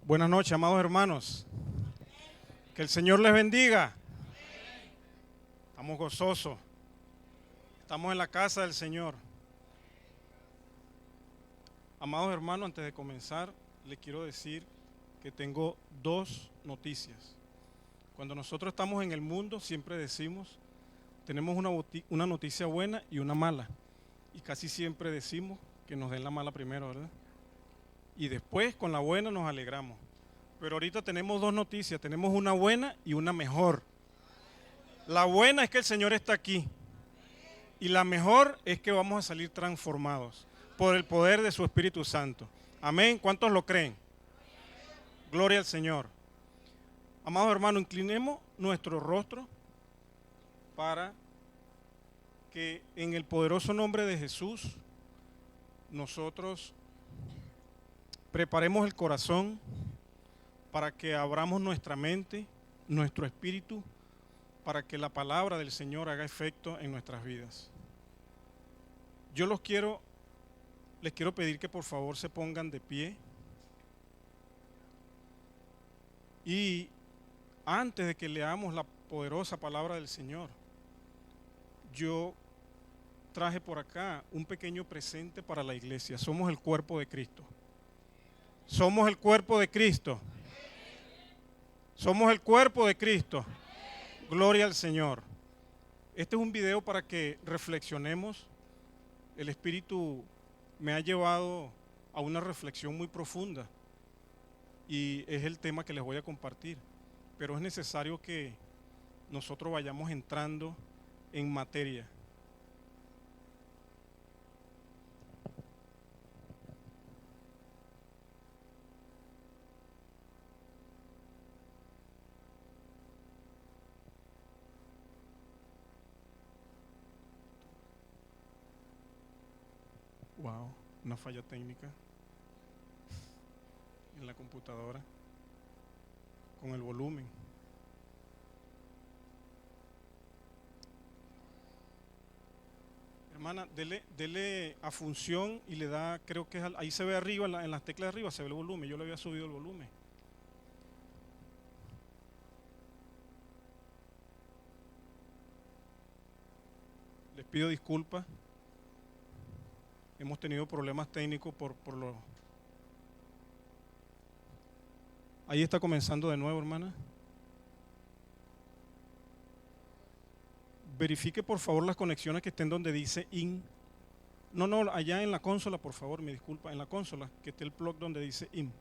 Buenas noches, amados hermanos. Que el Señor les bendiga. Estamos gozosos. Estamos en la casa del Señor. Amados hermanos, antes de comenzar, les quiero decir que tengo dos noticias. Cuando nosotros estamos en el mundo, siempre decimos, tenemos una noticia buena y una mala. Y casi siempre decimos que nos den la mala primero, ¿verdad? Y después con la buena nos alegramos. Pero ahorita tenemos dos noticias, tenemos una buena y una mejor. La buena es que el Señor está aquí. Y la mejor es que vamos a salir transformados por el poder de su Espíritu Santo. Amén. ¿Cuántos lo creen? Gloria al Señor. Amados hermanos, inclinemos nuestro rostro para que en el poderoso nombre de Jesús nosotros preparemos el corazón para que abramos nuestra mente, nuestro espíritu, para que la palabra del Señor haga efecto en nuestras vidas. Yo les quiero pedir que por favor se pongan de pie. Y antes de que leamos la poderosa palabra del Señor, yo traje por acá un pequeño presente para la iglesia. Somos el cuerpo de Cristo. Somos el cuerpo de Cristo. Somos el cuerpo de Cristo. Gloria al Señor. Este es un video para que reflexionemos. El Espíritu me ha llevado a una reflexión muy profunda y es el tema que les voy a compartir. Pero es necesario que nosotros vayamos entrando en materia. Wow, una falla técnica en la computadora con el volumen. Hermana, dele a función y le da, creo que es ahí se ve arriba, en las teclas de arriba se ve el volumen. Yo le había subido el volumen. Les pido disculpas. Hemos tenido problemas técnicos por lo... Ahí está comenzando de nuevo, hermana. Verifique por favor las conexiones que estén donde dice IN. No, allá en la consola, por favor, me disculpa, en la consola, que esté el plug donde dice IN.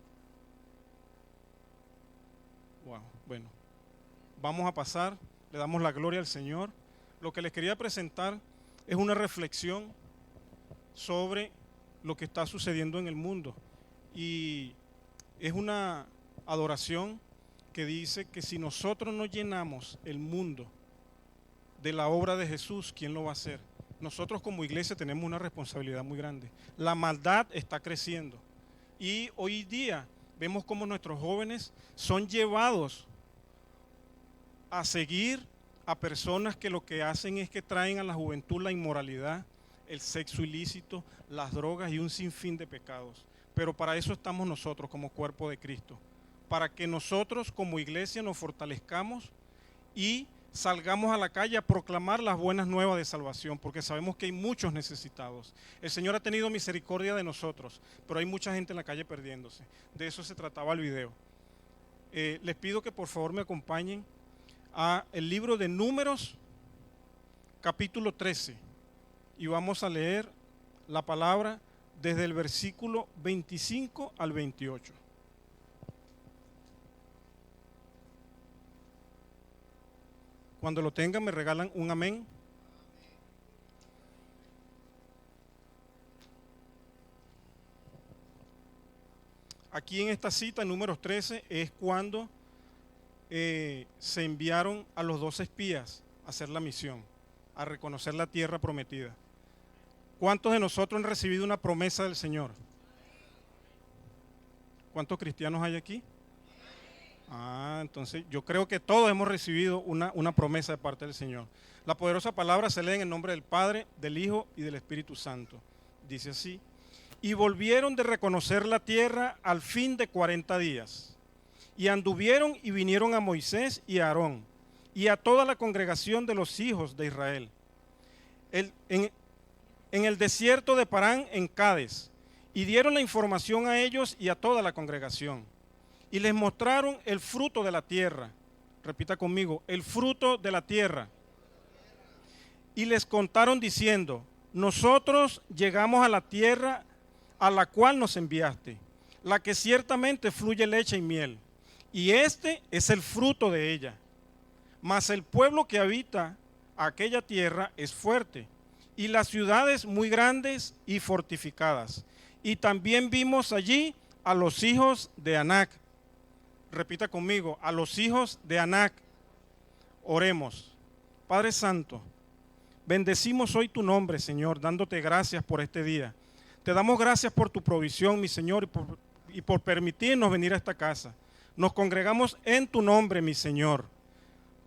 Wow, bueno. Vamos a pasar, le damos la gloria al Señor. Lo que les quería presentar es una reflexión sobre lo que está sucediendo en el mundo. Y es una adoración que dice que si nosotros no llenamos el mundo de la obra de Jesús, ¿quién lo va a hacer? Nosotros como iglesia tenemos una responsabilidad muy grande. La maldad está creciendo y hoy día vemos cómo nuestros jóvenes son llevados a seguir a personas que lo que hacen es que traen a la juventud la inmoralidad, el sexo ilícito, las drogas y un sinfín de pecados. Pero para eso estamos nosotros como cuerpo de Cristo, para que nosotros como iglesia nos fortalezcamos y salgamos a la calle a proclamar las buenas nuevas de salvación, porque sabemos que hay muchos necesitados. El Señor ha tenido misericordia de nosotros, pero hay mucha gente en la calle perdiéndose. De eso se trataba el video. Les pido que por favor me acompañen a el libro de Números, capítulo 13, y vamos a leer la palabra desde el versículo 25 al 28. Cuando lo tengan me regalan un amén. Aquí en esta cita, en Números 13, es cuando se enviaron a los 12 espías a hacer la misión, a reconocer la tierra prometida. ¿Cuántos de nosotros han recibido una promesa del Señor? ¿Cuántos cristianos hay aquí? Entonces yo creo que todos hemos recibido una promesa de parte del Señor. La poderosa palabra se lee en el nombre del Padre, del Hijo y del Espíritu Santo. Dice así: y volvieron de reconocer la tierra al fin de 40 días. Y anduvieron y vinieron a Moisés y a Aarón y a toda la congregación de los hijos de Israel en el desierto de Parán en Cades, y dieron la información a ellos y a toda la congregación, y les mostraron el fruto de la tierra. Repita conmigo, el fruto de la tierra. Y les contaron diciendo: nosotros llegamos a la tierra a la cual nos enviaste, la que ciertamente fluye leche y miel, y este es el fruto de ella. Mas el pueblo que habita aquella tierra es fuerte, y las ciudades muy grandes y fortificadas. Y también vimos allí a los hijos de Anac. Repita conmigo, a los hijos de Anac. Oremos. Padre Santo, bendecimos hoy tu nombre, Señor, dándote gracias por este día. Te damos gracias por tu provisión, mi Señor, y por permitirnos venir a esta casa. Nos congregamos en tu nombre, mi Señor.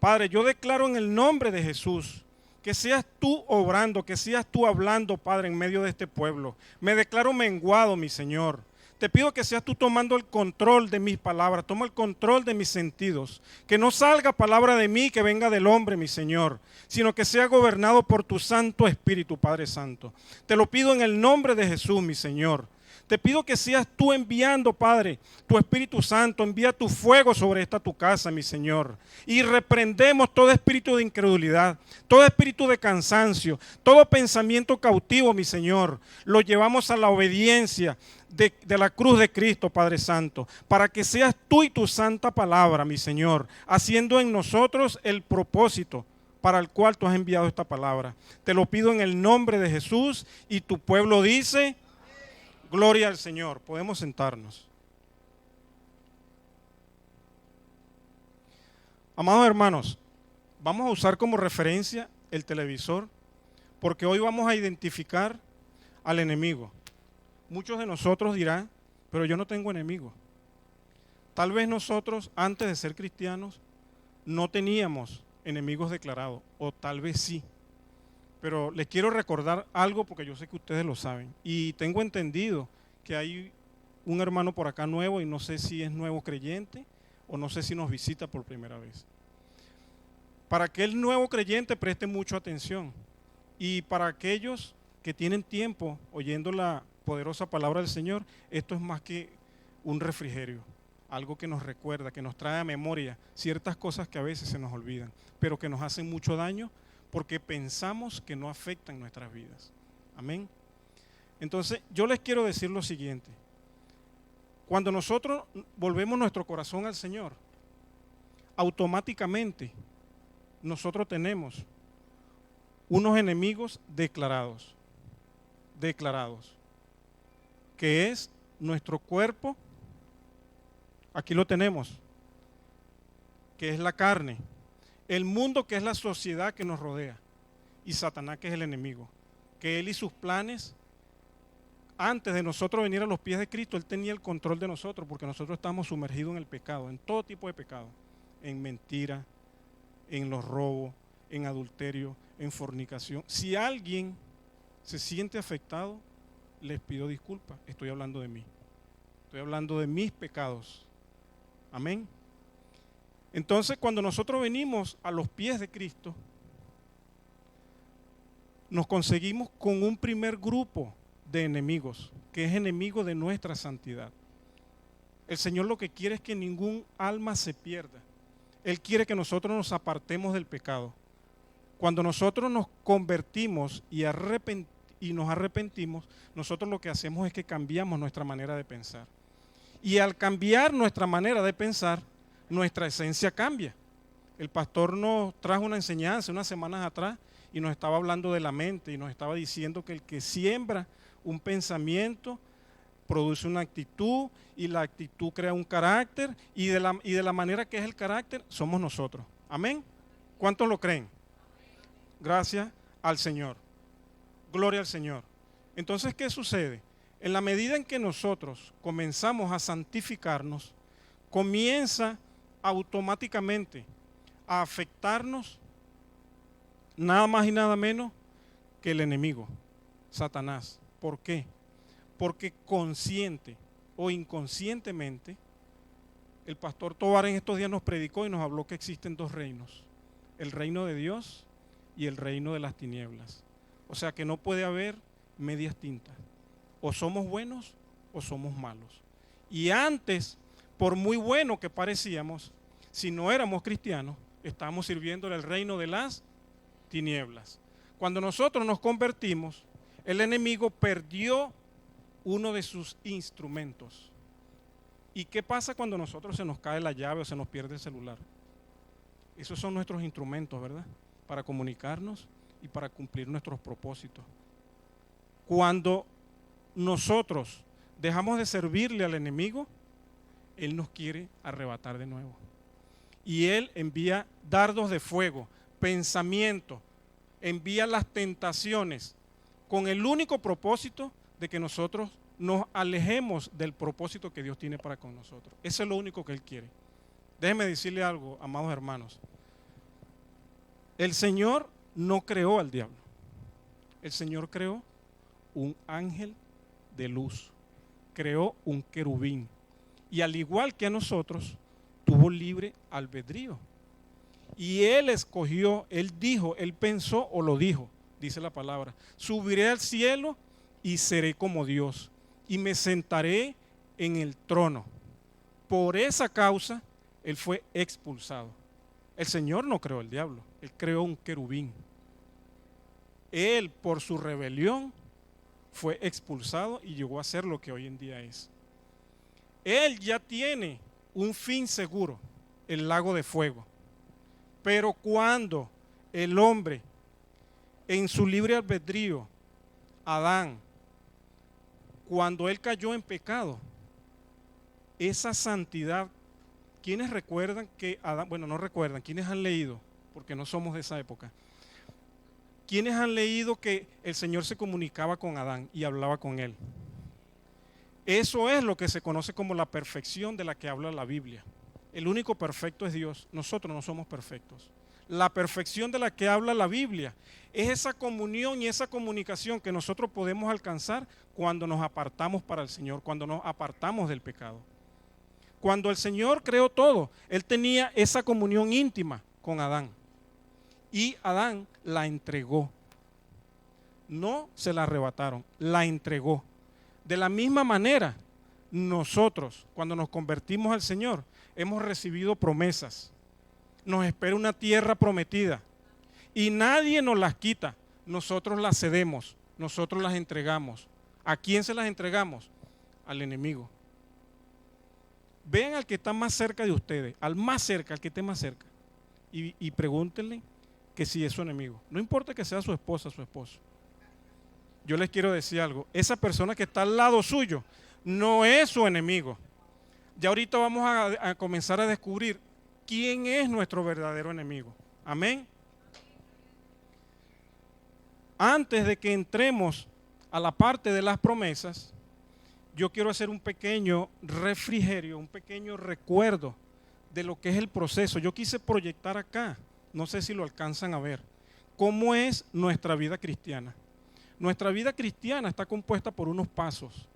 Padre, yo declaro en el nombre de Jesús que seas tú obrando, que seas tú hablando, Padre, en medio de este pueblo. Me declaro menguado, mi Señor. Te pido que seas tú tomando el control de mis palabras, toma el control de mis sentidos. Que no salga palabra de mí que venga del hombre, mi Señor, sino que sea gobernado por tu Santo Espíritu, Padre Santo. Te lo pido en el nombre de Jesús, mi Señor. Te pido que seas tú enviando, Padre, tu Espíritu Santo, envía tu fuego sobre esta tu casa, mi Señor. Y reprendemos todo espíritu de incredulidad, todo espíritu de cansancio, todo pensamiento cautivo, mi Señor. Lo llevamos a la obediencia de la cruz de Cristo, Padre Santo, para que seas tú y tu santa palabra, mi Señor, haciendo en nosotros el propósito para el cual tú has enviado esta palabra. Te lo pido en el nombre de Jesús, y tu pueblo dice: gloria al Señor. Podemos sentarnos. Amados hermanos, vamos a usar como referencia el televisor, porque hoy vamos a identificar al enemigo. Muchos de nosotros dirán: pero yo no tengo enemigo. Tal vez nosotros, antes de ser cristianos, no teníamos enemigos declarados, o tal vez sí. Pero les quiero recordar algo, porque yo sé que ustedes lo saben. Y tengo entendido que hay un hermano por acá nuevo, y no sé si es nuevo creyente o no sé si nos visita por primera vez. Para que el nuevo creyente preste mucha atención, y para aquellos que tienen tiempo oyendo la poderosa palabra del Señor, esto es más que un refrigerio, algo que nos recuerda, que nos trae a memoria ciertas cosas que a veces se nos olvidan, pero que nos hacen mucho daño porque pensamos que no afectan nuestras vidas. Amén. Entonces, yo les quiero decir lo siguiente: cuando nosotros volvemos nuestro corazón al Señor, automáticamente nosotros tenemos unos enemigos declarados, que es nuestro cuerpo. Aquí lo tenemos, que es la carne, el mundo, que es la sociedad que nos rodea, y Satanás, que es el enemigo, que él y sus planes, antes de nosotros venir a los pies de Cristo, él tenía el control de nosotros, porque nosotros estamos sumergidos en el pecado, en todo tipo de pecado, en mentira, en los robos, en adulterio, en fornicación. Si alguien se siente afectado, les pido disculpas, estoy hablando de mí, estoy hablando de mis pecados. Amén. Entonces, cuando nosotros venimos a los pies de Cristo, nos conseguimos con un primer grupo de enemigos, que es enemigo de nuestra santidad. El Señor lo que quiere es que ningún alma se pierda. Él quiere que nosotros nos apartemos del pecado. Cuando nosotros nos convertimos y nos arrepentimos, nosotros lo que hacemos es que cambiamos nuestra manera de pensar. Y al cambiar nuestra manera de pensar, nuestra esencia cambia. El pastor nos trajo una enseñanza unas semanas atrás y nos estaba hablando de la mente, y nos estaba diciendo que el que siembra un pensamiento produce una actitud, y la actitud crea un carácter, y de la manera que es el carácter somos nosotros. Amén. ¿Cuántos lo creen? Gracias al Señor. Gloria al Señor. Entonces, ¿qué sucede? En la medida en que nosotros comenzamos a santificarnos, comienza automáticamente a afectarnos nada más y nada menos que el enemigo, Satanás. ¿Por qué? Porque consciente o inconscientemente el pastor Tovar en estos días nos predicó y nos habló que existen dos reinos, el reino de Dios y el reino de las tinieblas. O sea que no puede haber medias tintas, o somos buenos o somos malos. Y antes, por muy bueno que parecíamos, si no éramos cristianos, estábamos sirviendo el reino de las tinieblas. Cuando nosotros nos convertimos, el enemigo perdió uno de sus instrumentos. ¿Y qué pasa cuando a nosotros se nos cae la llave o se nos pierde el celular? Esos son nuestros instrumentos, ¿verdad? Para comunicarnos y para cumplir nuestros propósitos. Cuando nosotros dejamos de servirle al enemigo, él nos quiere arrebatar de nuevo. Y él envía dardos de fuego, pensamientos, envía las tentaciones con el único propósito de que nosotros nos alejemos del propósito que Dios tiene para con nosotros. Eso es lo único que él quiere. Déjenme decirle algo, amados hermanos. El Señor no creó al diablo. El Señor creó un ángel de luz. Creó un querubín. Y al igual que a nosotros, tuvo libre albedrío. Y él escogió, él dijo, él pensó o lo dijo, dice la palabra: subiré al cielo y seré como Dios, y me sentaré en el trono. Por esa causa, él fue expulsado. El Señor no creó el diablo, él creó un querubín. Él, por su rebelión, fue expulsado y llegó a ser lo que hoy en día es. Él ya tiene un fin seguro, el lago de fuego. Pero cuando el hombre, en su libre albedrío, Adán, cuando él cayó en pecado, esa santidad, ¿quiénes recuerdan que Adán, bueno, no recuerdan, quiénes han leído, porque no somos de esa época, quiénes han leído que el Señor se comunicaba con Adán y hablaba con él? Eso es lo que se conoce como la perfección de la que habla la Biblia. El único perfecto es Dios, nosotros no somos perfectos. La perfección de la que habla la Biblia es esa comunión y esa comunicación que nosotros podemos alcanzar cuando nos apartamos para el Señor, cuando nos apartamos del pecado. Cuando el Señor creó todo, Él tenía esa comunión íntima con Adán. Y Adán la entregó. No se la arrebataron, la entregó. De la misma manera, nosotros, cuando nos convertimos al Señor, hemos recibido promesas. Nos espera una tierra prometida y nadie nos las quita. Nosotros las cedemos, nosotros las entregamos. ¿A quién se las entregamos? Al enemigo. Vean al que está más cerca de ustedes, al más cerca, al que esté más cerca, y pregúntenle que si es su enemigo. No importa que sea su esposa, su esposo. Yo les quiero decir algo, esa persona que está al lado suyo no es su enemigo. Ya ahorita vamos a comenzar a descubrir quién es nuestro verdadero enemigo. Amén. Antes de que entremos a la parte de las promesas, yo quiero hacer un pequeño refrigerio, un pequeño recuerdo de lo que es el proceso. Yo quise proyectar acá, no sé si lo alcanzan a ver, cómo es nuestra vida cristiana. Nuestra vida cristiana está compuesta por unos pasos,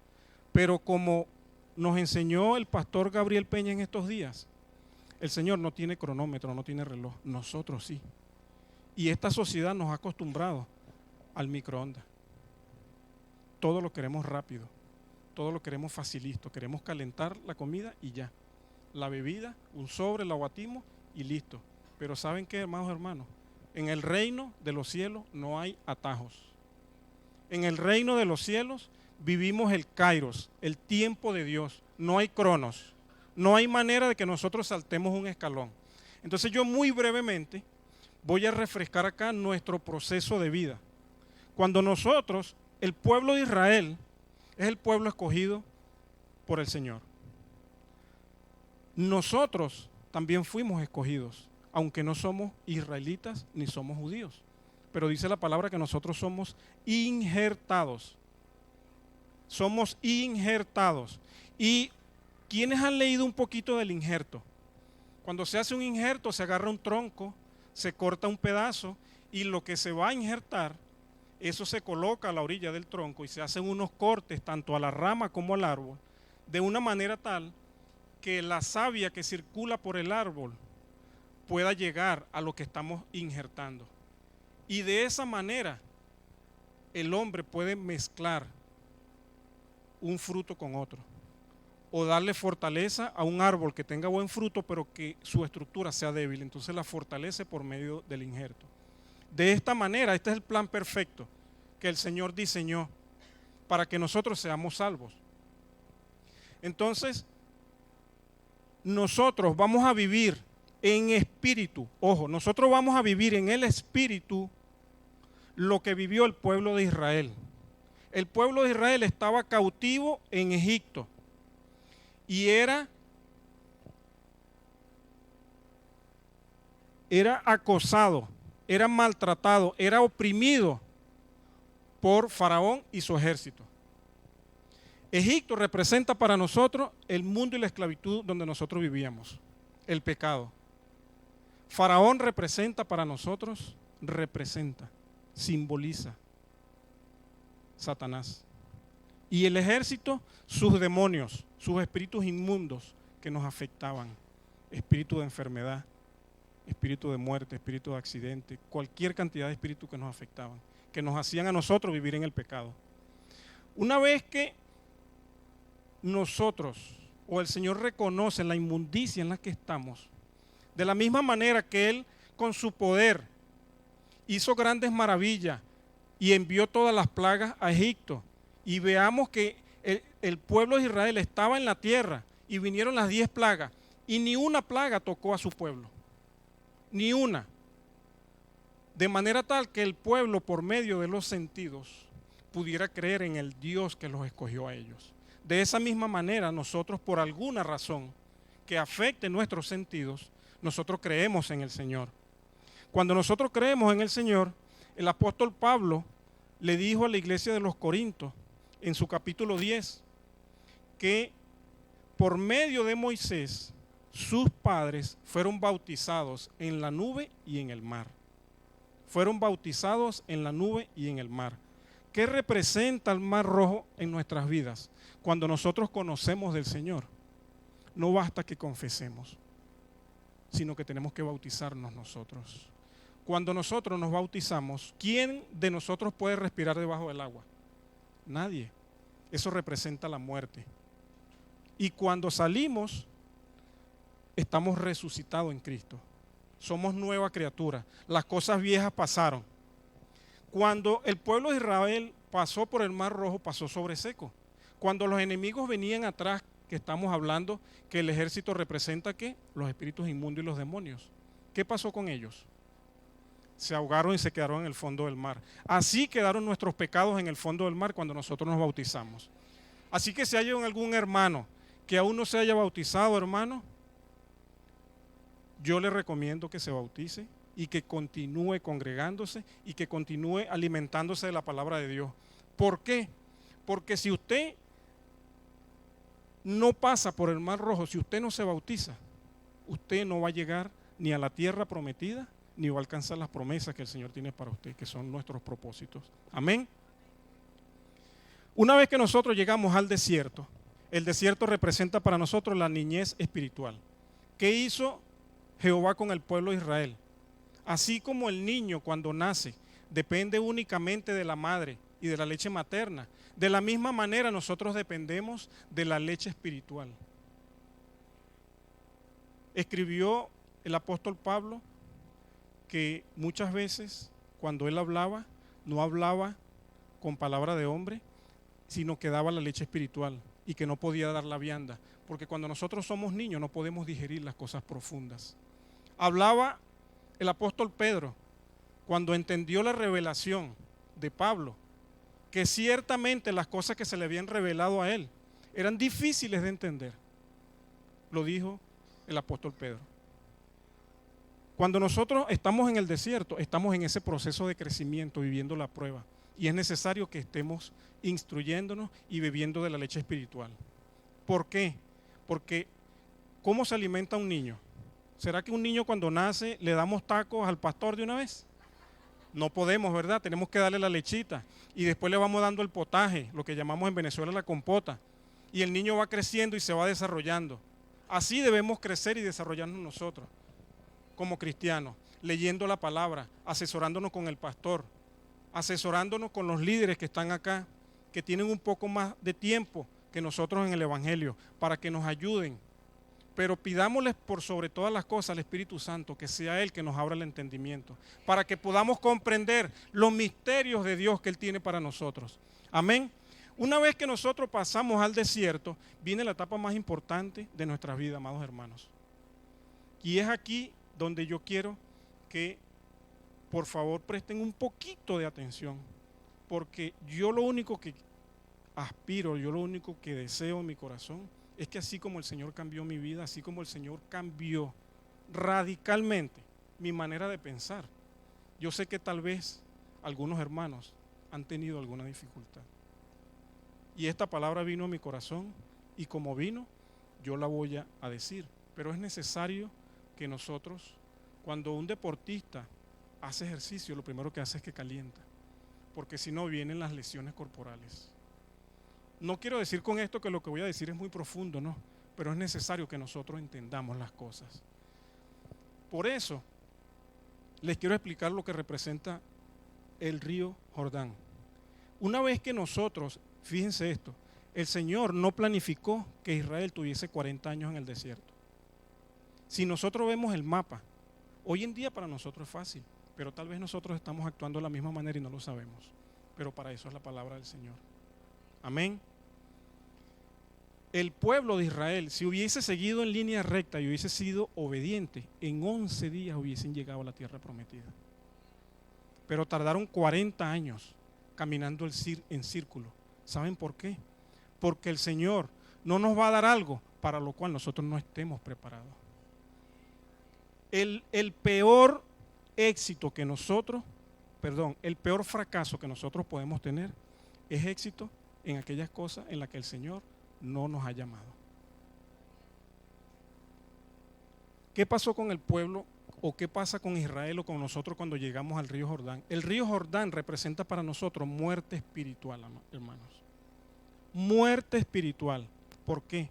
pero como nos enseñó el pastor Gabriel Peña en estos días, el Señor no tiene cronómetro, no tiene reloj, nosotros sí. Y esta sociedad nos ha acostumbrado al microondas. Todo lo queremos rápido, todo lo queremos facilito, queremos calentar la comida y ya. La bebida, un sobre, la batimos y listo. Pero ¿saben qué, hermanos, hermanos? En el reino de los cielos no hay atajos. En el reino de los cielos vivimos el kairos, el tiempo de Dios. No hay cronos. No hay manera de que nosotros saltemos un escalón. Entonces yo muy brevemente voy a refrescar acá nuestro proceso de vida. Cuando nosotros, el pueblo de Israel, es el pueblo escogido por el Señor. Nosotros también fuimos escogidos, aunque no somos israelitas ni somos judíos. Pero dice la palabra que nosotros somos injertados. Somos injertados. ¿Y quiénes han leído un poquito del injerto? Cuando se hace un injerto, se agarra un tronco, se corta un pedazo y lo que se va a injertar, eso se coloca a la orilla del tronco y se hacen unos cortes tanto a la rama como al árbol, de una manera tal que la savia que circula por el árbol pueda llegar a lo que estamos injertando. Y de esa manera el hombre puede mezclar un fruto con otro, o darle fortaleza a un árbol que tenga buen fruto, pero que su estructura sea débil. Entonces la fortalece por medio del injerto. De esta manera, este es el plan perfecto que el Señor diseñó para que nosotros seamos salvos. Entonces, nosotros vamos a vivir en espíritu. Ojo, nosotros vamos a vivir en el espíritu lo que vivió el pueblo de Israel. El pueblo de Israel estaba cautivo en Egipto y era acosado, era maltratado, era oprimido por Faraón y su ejército. Egipto representa para nosotros el mundo y la esclavitud donde nosotros vivíamos, el pecado. Faraón representa para nosotros, simboliza Satanás. Y el ejército, sus demonios, sus espíritus inmundos que nos afectaban, espíritu de enfermedad, espíritu de muerte, espíritu de accidente, cualquier cantidad de espíritus que nos afectaban, que nos hacían a nosotros vivir en el pecado. Una vez que nosotros o el Señor reconoce la inmundicia en la que estamos, de la misma manera que Él con su poder hizo grandes maravillas y envió todas las plagas a Egipto, y veamos que el pueblo de Israel estaba en la tierra y vinieron las 10 plagas y ni una plaga tocó a su pueblo, ni una, de manera tal que el pueblo por medio de los sentidos pudiera creer en el Dios que los escogió a ellos. De esa misma manera nosotros, por alguna razón que afecte nuestros sentidos, nosotros creemos en el Señor. Cuando nosotros creemos en el Señor, el apóstol Pablo le dijo a la iglesia de los Corintios en su capítulo 10 que por medio de Moisés sus padres fueron bautizados en la nube y en el mar. Fueron bautizados en la nube y en el mar. ¿Qué representa el mar rojo en nuestras vidas? Cuando nosotros conocemos del Señor, no basta que confesemos, sino que tenemos que bautizarnos nosotros. Cuando nosotros nos bautizamos, ¿quién de nosotros puede respirar debajo del agua? Nadie. Eso representa la muerte. Y cuando salimos, estamos resucitados en Cristo. Somos nueva criatura. Las cosas viejas pasaron. Cuando el pueblo de Israel pasó por el Mar Rojo, pasó sobre seco. Cuando los enemigos venían atrás, que estamos hablando que el ejército representa ¿qué? Los espíritus inmundos y los demonios. ¿Qué pasó con ellos? Se ahogaron y se quedaron en el fondo del mar. Así quedaron nuestros pecados en el fondo del mar cuando nosotros nos bautizamos. Así que si hay algún hermano que aún no se haya bautizado, hermano, yo le recomiendo que se bautice y que continúe congregándose y que continúe alimentándose de la palabra de Dios. ¿Por qué? Porque si usted no pasa por el Mar Rojo, si usted no se bautiza, usted no va a llegar ni a la tierra prometida, ni va a alcanzar las promesas que el Señor tiene para usted, que son nuestros propósitos. Amén. Una vez que nosotros llegamos al desierto, el desierto representa para nosotros la niñez espiritual. ¿Qué hizo Jehová con el pueblo de Israel? Así como el niño cuando nace depende únicamente de la madre y de la leche materna, de la misma manera nosotros dependemos de la leche espiritual. Escribió el apóstol Pablo que muchas veces cuando él hablaba, no hablaba con palabra de hombre, sino que daba la leche espiritual y que no podía dar la vianda, porque cuando nosotros somos niños no podemos digerir las cosas profundas. Hablaba el apóstol Pedro cuando entendió la revelación de Pablo, que ciertamente las cosas que se le habían revelado a él eran difíciles de entender. Lo dijo el apóstol Pedro. Cuando nosotros estamos en el desierto, estamos en ese proceso de crecimiento, viviendo la prueba. Y es necesario que estemos instruyéndonos y bebiendo de la leche espiritual. ¿Por qué? Porque ¿cómo se alimenta un niño? ¿Será que un niño cuando nace le damos tacos al pastor de una vez? No podemos, ¿verdad? Tenemos que darle la lechita y después le vamos dando el potaje, lo que llamamos en Venezuela la compota. Y el niño va creciendo y se va desarrollando Así debemos crecer y desarrollarnos nosotros como cristianos, leyendo la palabra, asesorándonos con el pastor, asesorándonos con los líderes que están acá, que tienen un poco más de tiempo que nosotros en el Evangelio, para que nos ayuden. Pero pidámosles por sobre todas las cosas al Espíritu Santo, que sea Él que nos abra el entendimiento, para que podamos comprender los misterios de Dios que Él tiene para nosotros. Amén. Una vez que nosotros pasamos al desierto, viene la etapa más importante de nuestras vidas, amados hermanos. Y es aquí donde yo quiero que, por favor, presten un poquito de atención, porque yo lo único que aspiro, yo lo único que deseo en mi corazón, es que así como el Señor cambió mi vida, así como el Señor cambió radicalmente mi manera de pensar, yo sé que tal vez algunos hermanos han tenido alguna dificultad. Y esta palabra vino a mi corazón y como vino, yo la voy a decir. Pero es necesario que nosotros, cuando un deportista hace ejercicio, lo primero que hace es que calienta, porque si no vienen las lesiones corporales. No quiero decir con esto que lo que voy a decir es muy profundo, no, pero es necesario que nosotros entendamos las cosas. Por eso, les quiero explicar lo que representa el río Jordán. Una vez que nosotros, fíjense esto, el Señor no planificó que Israel tuviese 40 años en el desierto. Si nosotros vemos el mapa, hoy en día para nosotros es fácil, pero tal vez nosotros estamos actuando de la misma manera y no lo sabemos. Pero para eso es la palabra del Señor. Amén. El pueblo de Israel, si hubiese seguido en línea recta y hubiese sido obediente, en 11 días hubiesen llegado a la tierra prometida. Pero tardaron 40 años caminando en círculo. ¿Saben por qué? Porque el Señor no nos va a dar algo para lo cual nosotros no estemos preparados. El peor éxito que nosotros, el peor fracaso que nosotros podemos tener es éxito en aquellas cosas en las que el Señor no nos ha llamado. ¿Qué pasó con el pueblo o qué pasa con Israel o con nosotros cuando llegamos al río Jordán? El río Jordán representa para nosotros muerte espiritual, hermanos. Muerte espiritual. ¿Por qué?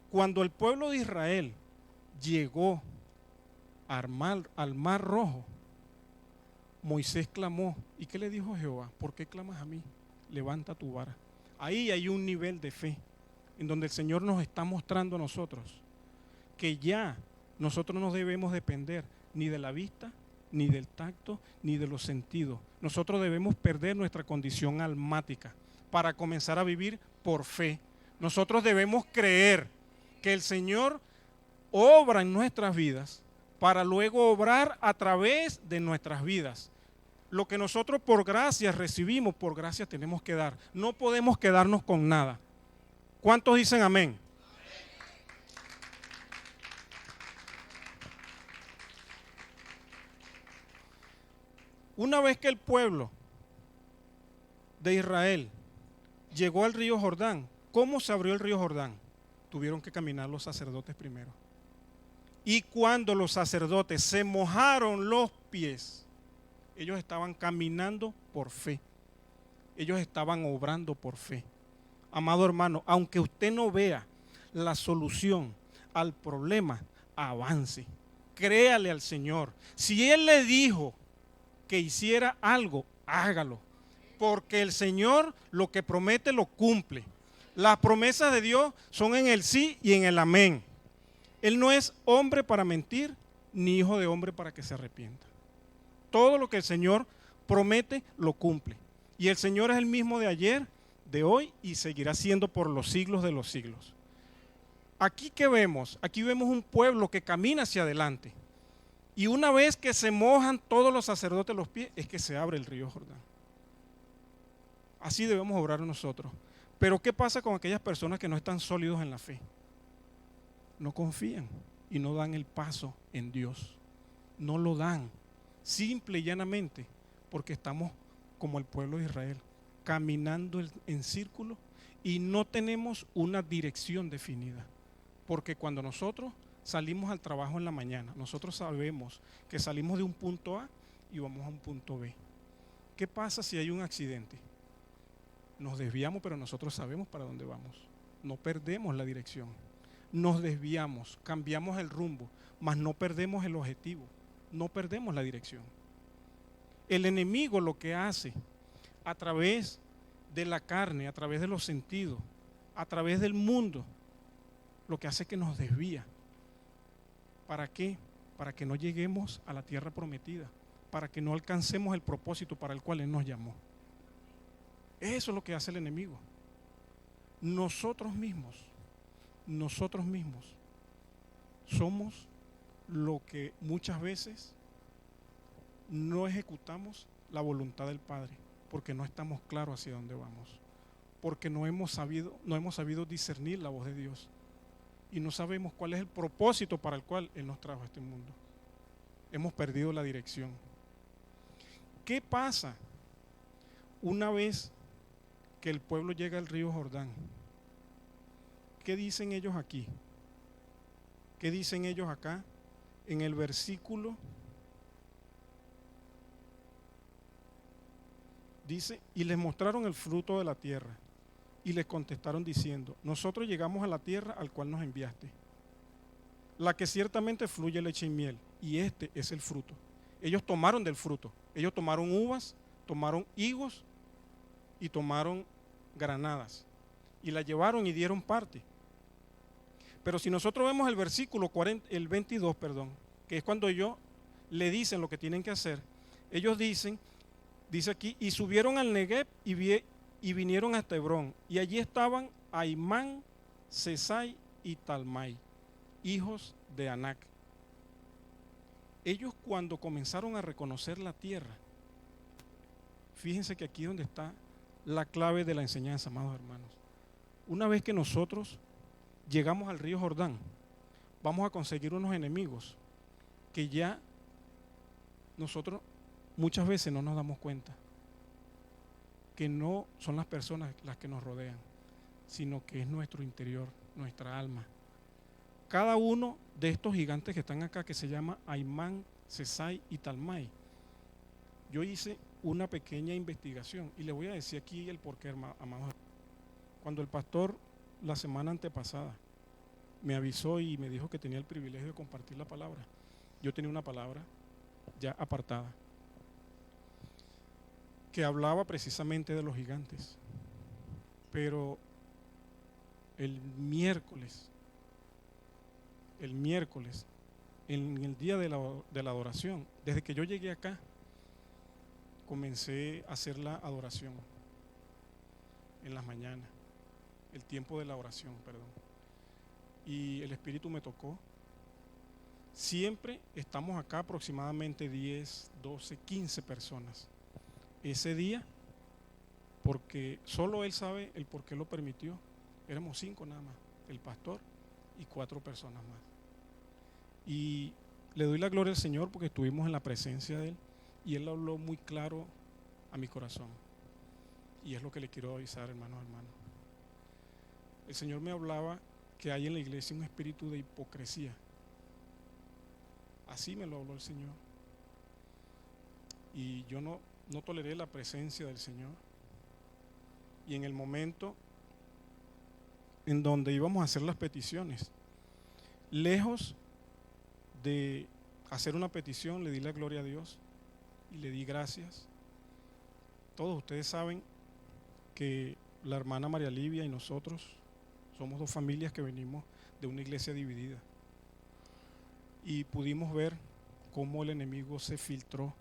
Cuando el pueblo de Israel llegó al mar Rojo, Moisés clamó. ¿Y qué le dijo Jehová? ¿Por qué clamas a mí? Levanta tu vara. Ahí hay un nivel de fe en donde el Señor nos está mostrando a nosotros que ya nosotros no debemos depender ni de la vista, ni del tacto, ni de los sentidos. Nosotros debemos perder nuestra condición almática para comenzar a vivir por fe. Nosotros debemos creer que el Señor obra en nuestras vidas para luego obrar a través de nuestras vidas. Lo que nosotros por gracia recibimos, por gracia tenemos que dar. No podemos quedarnos con nada. ¿Cuántos dicen amén? Una vez que el pueblo de Israel llegó al río Jordán, ¿cómo se abrió el río Jordán? Tuvieron que caminar los sacerdotes primero. Y cuando los sacerdotes se mojaron los pies, ellos estaban caminando por fe. Ellos estaban obrando por fe. Amado hermano, aunque usted no vea la solución al problema, avance. Créale al Señor. Si Él le dijo que hiciera algo, hágalo. Porque el Señor lo que promete lo cumple. Las promesas de Dios son en el sí y en el amén. Él no es hombre para mentir, ni hijo de hombre para que se arrepienta. Todo lo que el Señor promete, lo cumple. Y el Señor es el mismo de ayer, de hoy y seguirá siendo por los siglos de los siglos. Aquí ¿qué vemos? Aquí vemos un pueblo que camina hacia adelante. Y una vez que se mojan todos los sacerdotes los pies, es que se abre el río Jordán. Así debemos obrar nosotros. Pero ¿qué pasa con aquellas personas que no están sólidos en la fe? No confían y no dan el paso en Dios. No lo dan. Simple y llanamente porque estamos como el pueblo de Israel, caminando en círculo y no tenemos una dirección definida. Porque cuando nosotros salimos al trabajo en la mañana, nosotros sabemos que salimos de un punto A y vamos a un punto B. ¿Qué pasa si hay un accidente? Nos desviamos, pero nosotros sabemos para dónde vamos. No perdemos la dirección. nos desviamos, cambiamos el rumbo, mas no perdemos el objetivo, no perdemos la dirección. El enemigo lo que hace a través de la carne, a través de los sentidos, a través del mundo, lo que hace es que nos desvía. ¿Para qué? Para que no lleguemos a la tierra prometida, para que no alcancemos el propósito para el cual Él nos llamó. Eso es lo que hace el enemigo. Nosotros mismos somos lo que muchas veces no ejecutamos la voluntad del Padre, porque no estamos claros hacia dónde vamos, porque no hemos sabido discernir la voz de Dios y no sabemos cuál es el propósito para el cual Él nos trajo a este mundo. Hemos perdido la dirección. ¿Qué pasa una vez que el pueblo llega al río Jordán? ¿Qué dicen ellos aquí? ¿Qué dicen ellos acá? En el versículo dice, y les mostraron el fruto de la tierra, y les contestaron diciendo, nosotros llegamos a la tierra al cual nos enviaste, la que ciertamente fluye leche y miel, y este es el fruto. Ellos tomaron del fruto, ellos tomaron uvas, tomaron higos y tomaron granadas, y la llevaron y dieron parte. Pero si nosotros vemos el versículo 22, que es cuando ellos le dicen lo que tienen que hacer, ellos dicen, dice aquí, y subieron al Negev y vinieron hasta Hebrón, y allí estaban Aimán, Sesai y Talmai, hijos de Anac. Ellos cuando comenzaron a reconocer la tierra, fíjense que aquí es donde está la clave de la enseñanza, amados hermanos. Una vez que nosotros llegamos al río Jordán, vamos a conseguir unos enemigos que ya nosotros muchas veces no nos damos cuenta, que no son las personas las que nos rodean, sino que es nuestro interior, nuestra alma. Cada uno de estos gigantes que están acá, que se llama Aimán, Sesai y Talmai, yo hice una pequeña investigación y le voy a decir aquí el porqué, amados. Cuando el pastor la semana antepasada me avisó y me dijo que tenía el privilegio de compartir la palabra, yo tenía una palabra ya apartada que hablaba precisamente de los gigantes, pero el miércoles, en el día de la adoración, desde que yo llegué acá, comencé a hacer la adoración en las mañanas, el tiempo de la oración, y el Espíritu me tocó. Siempre estamos acá aproximadamente 10, 12, 15 personas. Ese día, porque solo Él sabe el por qué lo permitió, éramos 5 nada más, el pastor y 4 personas más. Y le doy la gloria al Señor porque estuvimos en la presencia de Él y Él habló muy claro a mi corazón. Y es lo que le quiero avisar, hermanos. El Señor me hablaba que hay en la iglesia un espíritu de hipocresía. Así me lo habló el Señor. Y yo no toleré la presencia del Señor. Y en el momento en donde íbamos a hacer las peticiones, lejos de hacer una petición, le di la gloria a Dios y le di gracias. Todos ustedes saben que la hermana María Livia y nosotros somos 2 familias que venimos de una iglesia dividida. Y pudimos ver cómo el enemigo se filtró.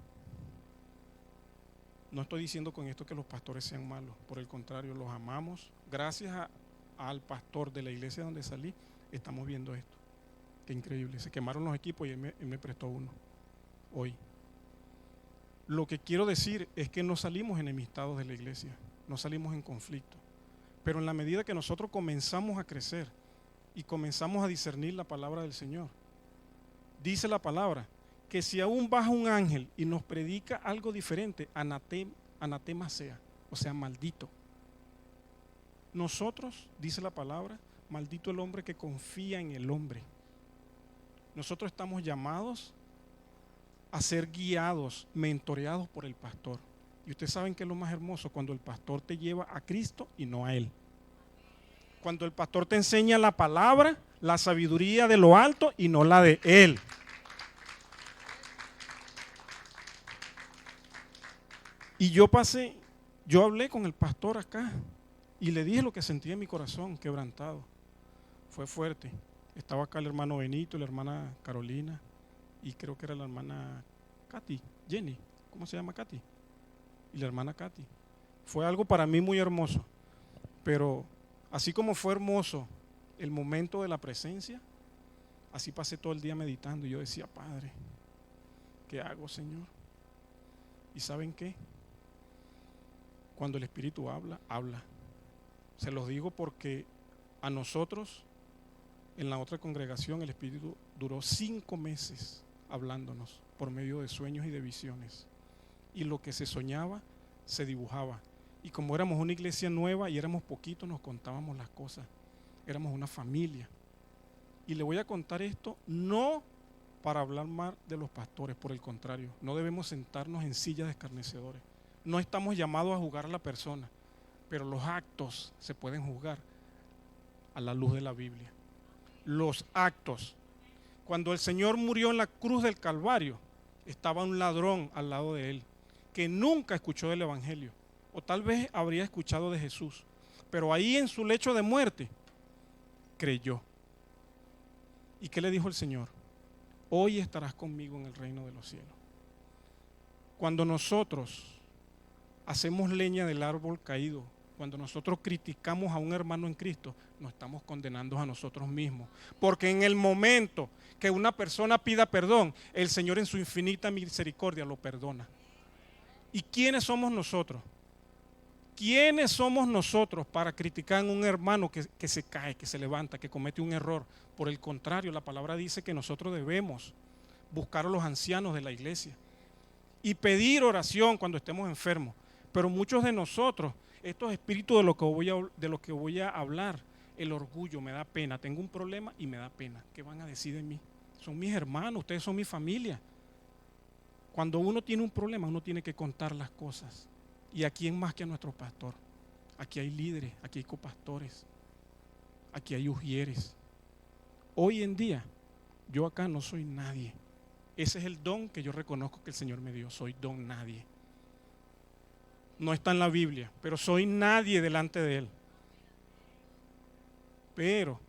No estoy diciendo con esto que los pastores sean malos, por el contrario, los amamos. Gracias al pastor de la iglesia donde salí, estamos viendo esto. Qué increíble, se quemaron los equipos y él me prestó uno hoy. Lo que quiero decir es que no salimos enemistados de la iglesia, no salimos en conflicto, pero en la medida que nosotros comenzamos a crecer y comenzamos a discernir la palabra del Señor, dice la palabra que si aún baja un ángel y nos predica algo diferente, anatema sea, o sea, maldito. Nosotros, dice la palabra, maldito el hombre que confía en el hombre. Nosotros estamos llamados a ser guiados, mentoreados por el pastor. Y ustedes saben que es lo más hermoso, cuando el pastor te lleva a Cristo y no a él. Cuando el pastor te enseña la palabra, la sabiduría de lo alto y no la de él. Y yo hablé con el pastor acá y le dije lo que sentía en mi corazón, quebrantado. Fue fuerte. Estaba acá el hermano Benito, la hermana Carolina y creo que era la hermana Katy, Jenny, ¿cómo se llama Katy? Y la hermana Katy. Fue algo para mí muy hermoso, pero así como fue hermoso el momento de la presencia, así pasé todo el día meditando y yo decía, Padre, ¿qué hago, Señor? ¿Y saben qué? Cuando el Espíritu habla, habla. Se los digo porque a nosotros, en la otra congregación, el Espíritu duró 5 meses hablándonos por medio de sueños y de visiones. Y lo que se soñaba, se dibujaba. Y como éramos una iglesia nueva y éramos poquitos, nos contábamos las cosas. Éramos una familia. Y le voy a contar esto no para hablar mal de los pastores, por el contrario, no debemos sentarnos en sillas de escarnecedores. No estamos llamados a juzgar a la persona, pero los actos se pueden juzgar a la luz de la Biblia. Los actos. Cuando el Señor murió en la cruz del Calvario, estaba un ladrón al lado de él, que nunca escuchó del Evangelio, o tal vez habría escuchado de Jesús, pero ahí en su lecho de muerte, creyó. ¿Y qué le dijo el Señor? Hoy estarás conmigo en el reino de los cielos. Cuando nosotros hacemos leña del árbol caído, cuando nosotros criticamos a un hermano en Cristo, nos estamos condenando a nosotros mismos. Porque en el momento que una persona pida perdón, el Señor en su infinita misericordia lo perdona. ¿Y quiénes somos nosotros? ¿Quiénes somos nosotros para criticar a un hermano que se cae, que se levanta, que comete un error? Por el contrario, la palabra dice que nosotros debemos buscar a los ancianos de la iglesia y pedir oración cuando estemos enfermos. Pero muchos de nosotros, estos espíritus de lo que voy a hablar, el orgullo, me da pena, tengo un problema y me da pena. ¿Qué van a decir de mí? Son mis hermanos, ustedes son mi familia. Cuando uno tiene un problema, uno tiene que contar las cosas. ¿Y a quién más que a nuestro pastor? Aquí hay líderes, aquí hay copastores, aquí hay ujieres. Hoy en día, yo acá no soy nadie. Ese es el don que yo reconozco que el Señor me dio, soy don nadie. No está en la Biblia, pero soy nadie delante de Él. Pero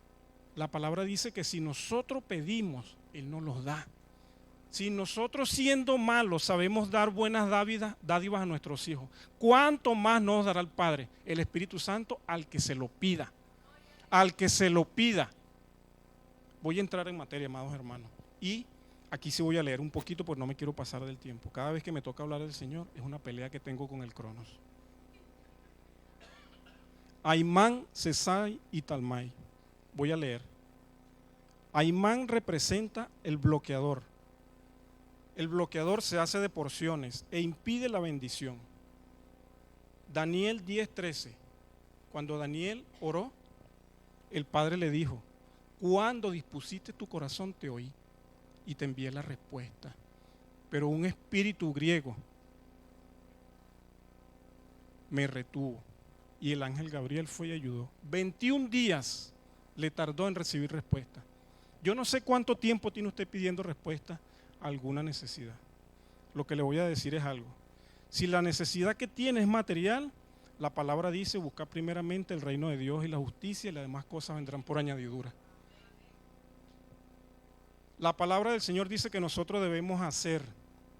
la palabra dice que si nosotros pedimos, Él nos los da. Si nosotros siendo malos sabemos dar buenas dádivas a nuestros hijos, ¿cuánto más nos dará el Padre, el Espíritu Santo, al que se lo pida? Al que se lo pida. Voy a entrar en materia, amados hermanos. Y aquí sí voy a leer un poquito porque no me quiero pasar del tiempo. Cada vez que me toca hablar del Señor es una pelea que tengo con el Cronos. Aimán, Sesai y Talmai. Voy a leer. Aimán representa el bloqueador. El bloqueador se hace de porciones e impide la bendición. Daniel 10:13. Cuando Daniel oró, el Padre le dijo: cuando dispusiste tu corazón te oí y te envié la respuesta. Pero un espíritu griego me retuvo y el ángel Gabriel fue y ayudó. 21 días le tardó en recibir respuesta. Yo no sé cuánto tiempo tiene usted pidiendo respuesta a alguna necesidad. Lo que le voy a decir es algo. Si la necesidad que tiene es material, la palabra dice: buscar primeramente el reino de Dios y la justicia, y las demás cosas vendrán por añadidura. La palabra del Señor dice que nosotros debemos hacer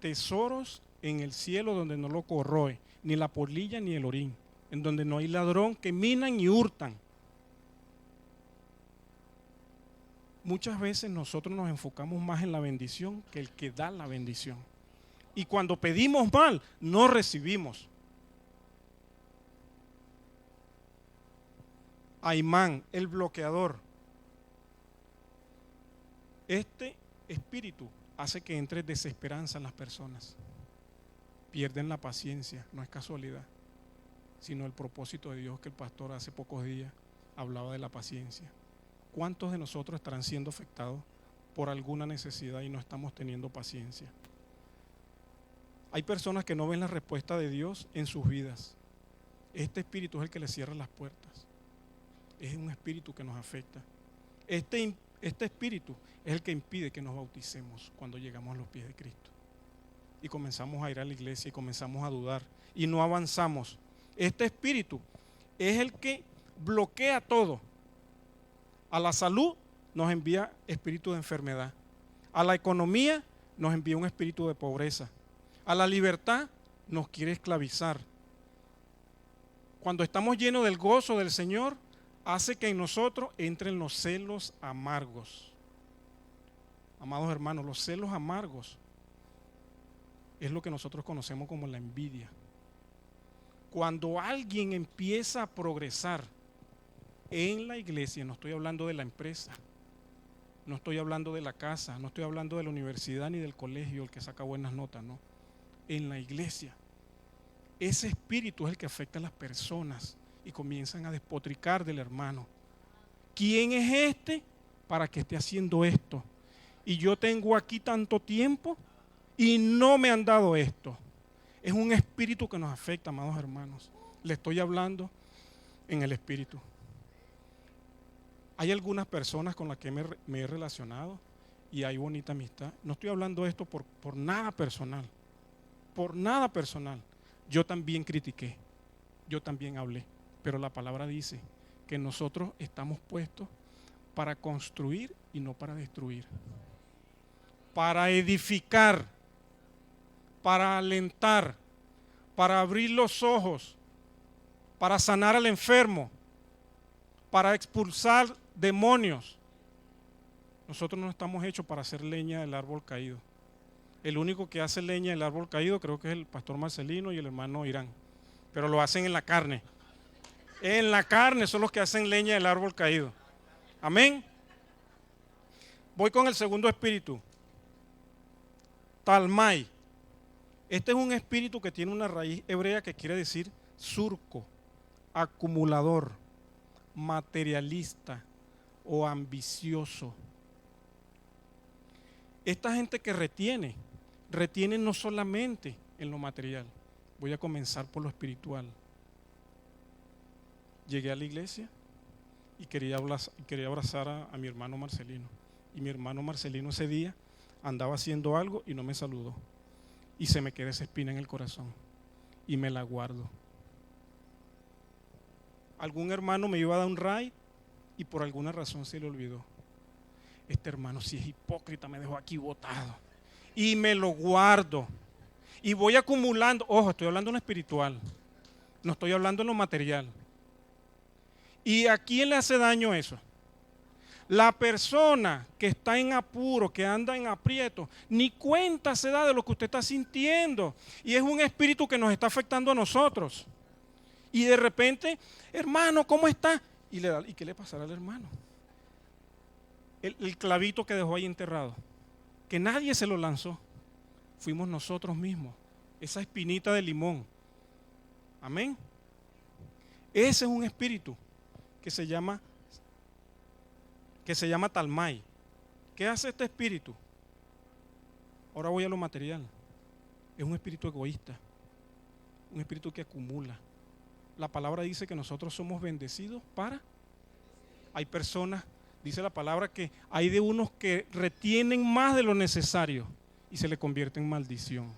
tesoros en el cielo donde no lo corroe ni la polilla ni el orín, en donde no hay ladrón que minan y hurtan. Muchas veces nosotros nos enfocamos más en la bendición que el que da la bendición. Y cuando pedimos mal, no recibimos. Aimán, el bloqueador. Este espíritu hace que entre desesperanza en las personas. Pierden la paciencia, no es casualidad, sino el propósito de Dios que el pastor hace pocos días hablaba de la paciencia. ¿Cuántos de nosotros estarán siendo afectados por alguna necesidad y no estamos teniendo paciencia? Hay personas que no ven la respuesta de Dios en sus vidas. Este espíritu es el que les cierra las puertas. es un espíritu que nos afecta. Este espíritu es el que impide que nos bauticemos cuando llegamos a los pies de Cristo. Y comenzamos a ir a la iglesia y comenzamos a dudar y no avanzamos. Este espíritu es el que bloquea todo. A la salud nos envía espíritu de enfermedad. A la economía nos envía un espíritu de pobreza. A la libertad nos quiere esclavizar. Cuando estamos llenos del gozo del Señor, hace que en nosotros entren los celos amargos. Amados hermanos, los celos amargos es lo que nosotros conocemos como la envidia. Cuando alguien empieza a progresar en la iglesia, no estoy hablando de la empresa, no estoy hablando de la casa, no estoy hablando de la universidad ni del colegio, el que saca buenas notas, no. En la iglesia, ese espíritu es el que afecta a las personas y comienzan a despotricar del hermano. ¿Quién es este para que esté haciendo esto? Y yo tengo aquí tanto tiempo y no me han dado esto. Es un espíritu que nos afecta, amados hermanos. Le estoy hablando en el espíritu. Hay algunas personas con las que me he relacionado y hay bonita amistad. No estoy hablando de esto por nada personal. Por nada personal. Yo también critiqué, yo también hablé, pero la palabra dice que nosotros estamos puestos para construir y no para destruir. Para edificar, para alentar, para abrir los ojos, para sanar al enfermo, para expulsar demonios. Nosotros no estamos hechos para hacer leña del árbol caído. El único que hace leña del árbol caído creo que es el pastor Marcelino y el hermano Irán, pero lo hacen en la carne. En la carne son los que hacen leña del árbol caído. Amén. Voy con el segundo espíritu. Talmai. Este es un espíritu que tiene una raíz hebrea que quiere decir surco, acumulador, materialista o ambicioso. Esta gente que retiene no solamente en lo material. Voy a comenzar por lo espiritual. Llegué a la iglesia y quería abrazar a mi hermano Marcelino. Y mi hermano Marcelino ese día andaba haciendo algo y no me saludó. Y se me queda esa espina en el corazón. Y me la guardo. Algún hermano me iba a dar un ray y por alguna razón se le olvidó. Este hermano si es hipócrita, me dejó aquí botado. Y me lo guardo. Y voy acumulando. Ojo, estoy hablando en lo espiritual. No estoy hablando en lo material. ¿Y a quién le hace daño eso? La persona que está en apuro, que anda en aprieto, ni cuenta se da de lo que usted está sintiendo. Y es un espíritu que nos está afectando a nosotros. Y de repente, hermano, ¿cómo está? Y ¿qué le pasará al hermano? El clavito que dejó ahí enterrado, que nadie se lo lanzó, fuimos nosotros mismos, esa espinita de limón. Amén. Ese es un espíritu que se llama Talmai. ¿Qué hace este espíritu? Ahora voy a lo material. Es un espíritu egoísta, un espíritu que acumula. La palabra dice que nosotros somos bendecidos para. Hay personas, dice la palabra, que hay de unos que retienen más de lo necesario y se le convierte en maldición.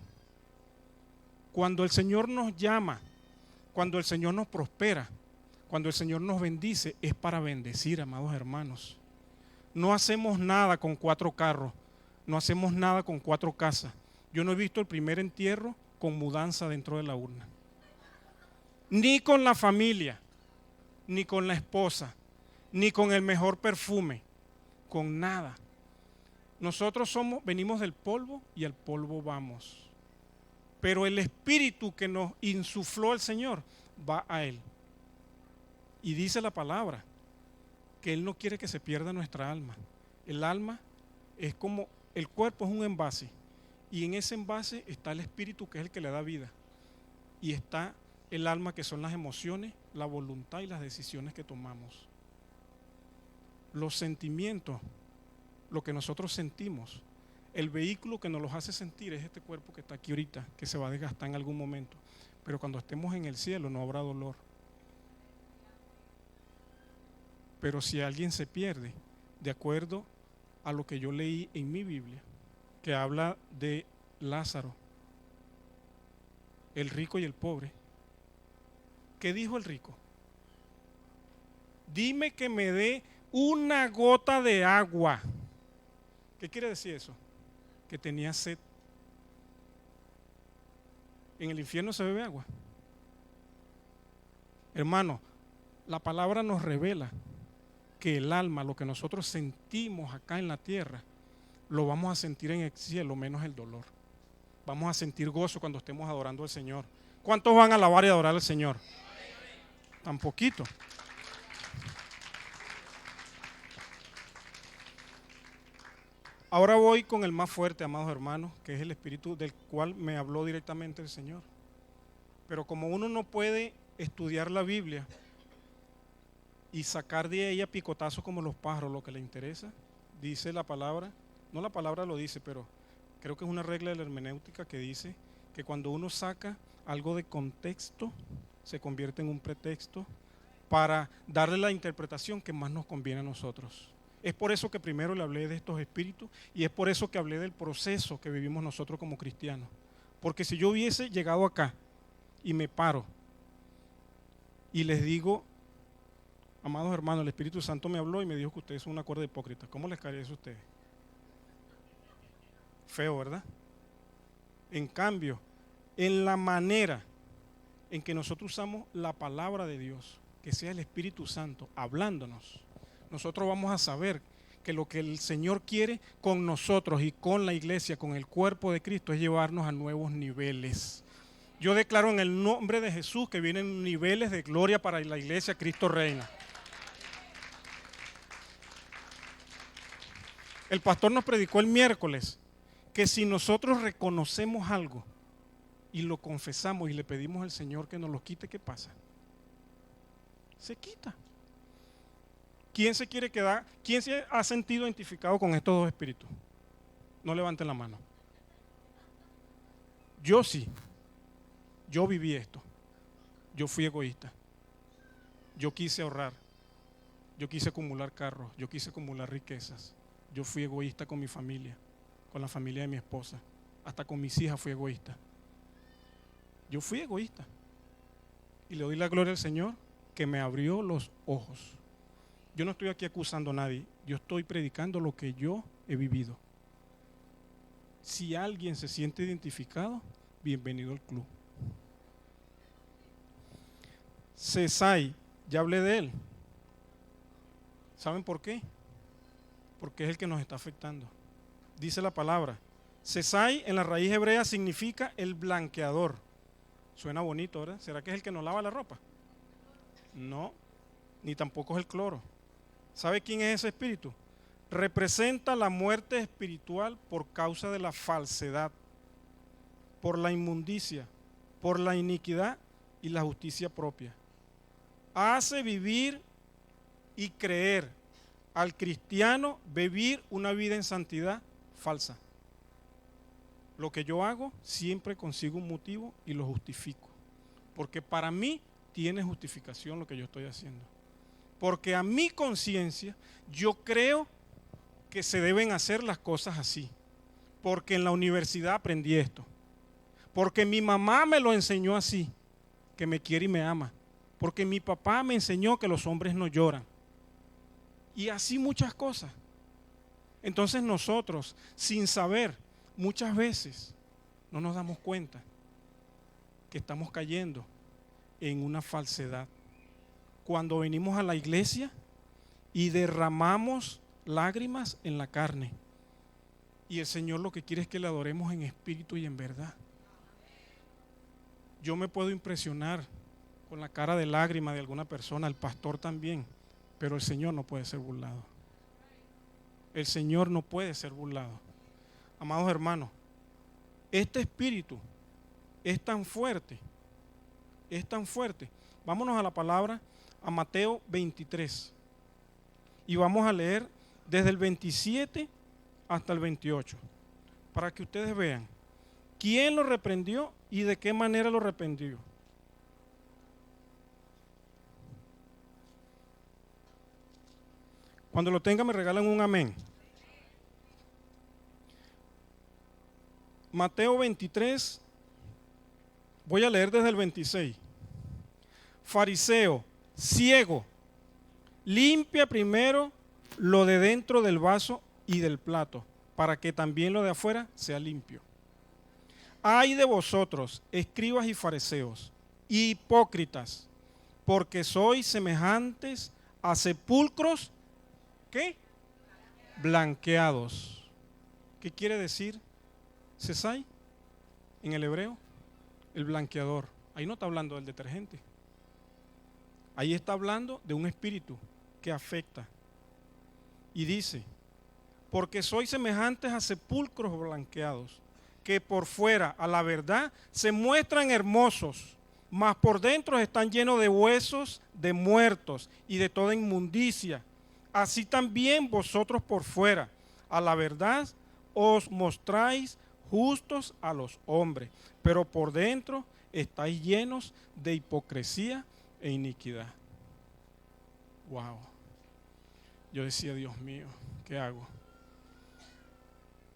Cuando el Señor nos llama, cuando el Señor nos prospera, cuando el Señor nos bendice, es para bendecir, amados hermanos. No hacemos nada con 4 carros, no hacemos nada con 4 casas. Yo no he visto el primer entierro con mudanza dentro de la urna. Ni con la familia, ni con la esposa, ni con el mejor perfume, con nada. Nosotros venimos del polvo y al polvo vamos. Pero el espíritu que nos insufló el Señor va a Él. Y dice la palabra que Él no quiere que se pierda nuestra alma. El alma es como, el cuerpo es un envase. Y en ese envase está el espíritu que es el que le da vida. Y está el alma que son las emociones, la voluntad y las decisiones que tomamos. Los sentimientos, lo que nosotros sentimos, el vehículo que nos los hace sentir es este cuerpo que está aquí ahorita, que se va a desgastar en algún momento. Pero cuando estemos en el cielo no habrá dolor. Pero si alguien se pierde, de acuerdo a lo que yo leí en mi Biblia, que habla de Lázaro, el rico y el pobre, ¿qué dijo el rico? Dime que me dé una gota de agua. ¿Qué quiere decir eso? Que tenía sed. En el infierno se bebe agua. Hermano, la palabra nos revela que el alma, lo que nosotros sentimos acá en la tierra, lo vamos a sentir en el cielo, menos el dolor. Vamos a sentir gozo cuando estemos adorando al Señor. ¿Cuántos van a alabar y adorar al Señor? Tan poquito. Ahora voy con el más fuerte, amados hermanos, que es el espíritu del cual me habló directamente el Señor. Pero como uno no puede estudiar la Biblia y sacar de ella picotazos como los pájaros, lo que le interesa, dice la palabra, no la palabra lo dice, pero creo que es una regla de la hermenéutica que dice que cuando uno saca algo de contexto, se convierte en un pretexto para darle la interpretación que más nos conviene a nosotros. Es por eso que primero le hablé de estos espíritus y es por eso que hablé del proceso que vivimos nosotros como cristianos. Porque si yo hubiese llegado acá y me paro y les digo, amados hermanos, el Espíritu Santo me habló y me dijo que ustedes son una cuerda de hipócritas, ¿cómo les caería eso a ustedes? Feo, ¿verdad? En cambio, en la manera en que nosotros usamos la palabra de Dios, que sea el Espíritu Santo hablándonos, nosotros vamos a saber que lo que el Señor quiere con nosotros y con la iglesia, con el cuerpo de Cristo, es llevarnos a nuevos niveles. Yo declaro en el nombre de Jesús que vienen niveles de gloria para la iglesia. Cristo reina. El pastor nos predicó el miércoles que si nosotros reconocemos algo y lo confesamos y le pedimos al Señor que nos lo quite, ¿qué pasa? Se quita. ¿Quién se quiere quedar? ¿Quién se ha sentido identificado con estos dos espíritus? No levanten la mano. Yo sí. Yo viví esto. Yo fui egoísta. Yo quise ahorrar. Yo quise acumular carros. Yo quise acumular riquezas. Yo fui egoísta con mi familia, con la familia de mi esposa. Hasta con mis hijas fui egoísta. Yo fui egoísta. Y le doy la gloria al Señor que me abrió los ojos. Yo no estoy aquí acusando a nadie. Yo estoy predicando lo que yo he vivido. Si alguien se siente identificado, bienvenido al club. Sesai, ya hablé de él. ¿Saben por qué? Porque es el que nos está afectando. Dice la palabra. Sesai en la raíz hebrea significa el blanqueador. Suena bonito, ¿verdad? ¿Será que es el que nos lava la ropa? No, ni tampoco es el cloro. ¿Sabe quién es ese espíritu? Representa la muerte espiritual por causa de la falsedad, por la inmundicia, por la iniquidad y la justicia propia. Hace vivir y creer al cristiano vivir una vida en santidad falsa. Lo que yo hago siempre consigo un motivo y lo justifico. Porque para mí tiene justificación lo que yo estoy haciendo. Porque a mi conciencia yo creo que se deben hacer las cosas así. Porque en la universidad aprendí esto. Porque mi mamá me lo enseñó así, que me quiere y me ama. Porque mi papá me enseñó que los hombres no lloran. Y así muchas cosas. Entonces nosotros, sin saber, muchas veces no nos damos cuenta que estamos cayendo en una falsedad. Cuando venimos a la iglesia y derramamos lágrimas en la carne. Y el Señor lo que quiere es que le adoremos en espíritu y en verdad. Yo me puedo impresionar con la cara de lágrima de alguna persona, el pastor también, pero el Señor no puede ser burlado. El Señor no puede ser burlado. Amados hermanos, este espíritu es tan fuerte, es tan fuerte. Vámonos a la palabra, a Mateo 23, y vamos a leer desde el 27 hasta el 28, para que ustedes vean quién lo reprendió y de qué manera lo reprendió. Cuando lo tengan me regalan un amén. Mateo 23, voy a leer desde el 26. Fariseo, ciego, limpia primero lo de dentro del vaso y del plato, para que también lo de afuera sea limpio. Ay de vosotros, escribas y fariseos, hipócritas, porque sois semejantes a sepulcros, ¿qué? Blanqueados. ¿Qué quiere decir Sesai en el hebreo? El blanqueador. Ahí no está hablando del detergente. Ahí está hablando de un espíritu que afecta. Y dice, porque sois semejantes a sepulcros blanqueados, que por fuera, a la verdad, se muestran hermosos, mas por dentro están llenos de huesos de muertos y de toda inmundicia. Así también vosotros por fuera, a la verdad, os mostráis justos a los hombres, pero por dentro estáis llenos de hipocresía e iniquidad. Wow. Yo decía, Dios mío, ¿qué hago?